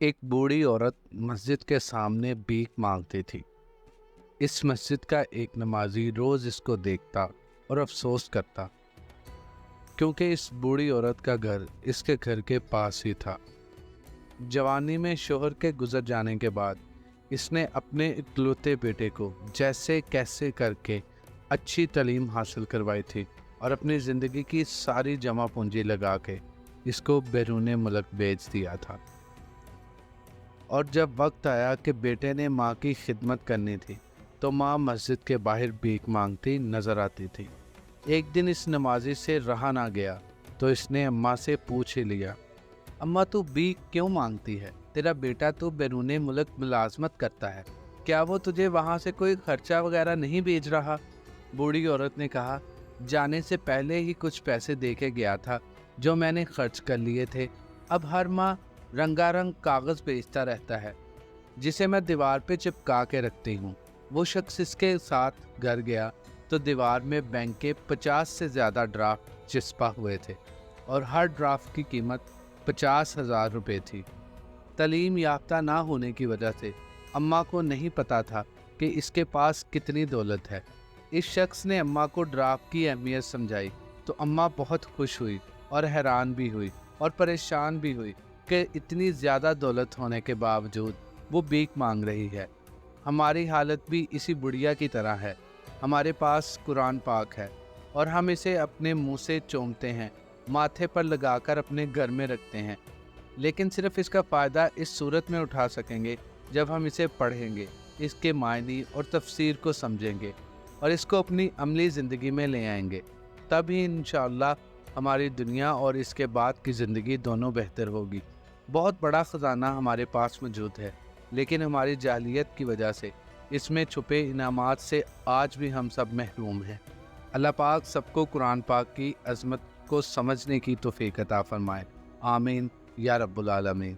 एक बूढ़ी औरत मस्जिद के सामने भीख मांगती थी। इस मस्जिद का एक नमाजी रोज इसको देखता और अफसोस करता, क्योंकि इस बूढ़ी औरत का घर इसके घर के पास ही था। जवानी में शोहर के गुजर जाने के बाद इसने अपने इकलौते बेटे को जैसे कैसे करके अच्छी तालीम हासिल करवाई थी और अपनी ज़िंदगी की सारी जमा पूंजी लगा के इसको बैरून मुल्क भेज दिया था। और जब वक्त आया कि बेटे ने माँ की खिदमत करनी थी तो माँ मस्जिद के बाहर भीख मांगती नजर आती थी। एक दिन इस नमाजी से रहा ना गया तो इसने अम्मा से पूछ ही लिया, अम्मा तू भीख क्यों मांगती है? तेरा बेटा तो बैरून मुल्क मुलाजमत करता है, क्या वो तुझे वहाँ से कोई खर्चा वगैरह नहीं भेज रहा? बूढ़ी औरत ने कहा, जाने से पहले ही कुछ पैसे दे के गया था जो मैंने खर्च कर लिए थे। अब हर माह रंगारंग कागज़ बेचता रहता है जिसे मैं दीवार पे चिपका के रखती हूँ। वो शख्स इसके साथ घर गया तो दीवार में बैंक के 50 से ज़्यादा ड्राफ्ट चिपका हुए थे और हर ड्राफ्ट की कीमत 50,000 रुपये थी। तालीम याफ्ता ना होने की वजह से अम्मा को नहीं पता था कि इसके पास कितनी दौलत है। इस शख्स ने अम्मा को ड्राफ्ट की अहमियत समझाई तो अम्मा बहुत खुश हुई और हैरान भी हुई और परेशान भी हुई कि इतनी ज़्यादा दौलत होने के बावजूद वो भीख मांग रही है। हमारी हालत भी इसी बुढ़िया की तरह है। हमारे पास कुरान पाक है और हम इसे अपने मुंह से चूमते हैं, माथे पर लगाकर अपने घर में रखते हैं, लेकिन सिर्फ इसका फ़ायदा इस सूरत में उठा सकेंगे जब हम इसे पढ़ेंगे, इसके मायने और तफसीर को समझेंगे और इसको अपनी अमली ज़िंदगी में ले आएंगे। तभी इंशाअल्लाह हमारी दुनिया और इसके बाद की ज़िंदगी दोनों बेहतर होगी। बहुत बड़ा ख़जाना हमारे पास मौजूद है, लेकिन हमारी जाहिलियत की वजह से इसमें छुपे इनामात से आज भी हम सब महरूम हैं। अल्लाह पाक सबको कुरान पाक की अज़मत को समझने की तौफीक अता फरमाए। आमीन या रब्बुल आलमीन।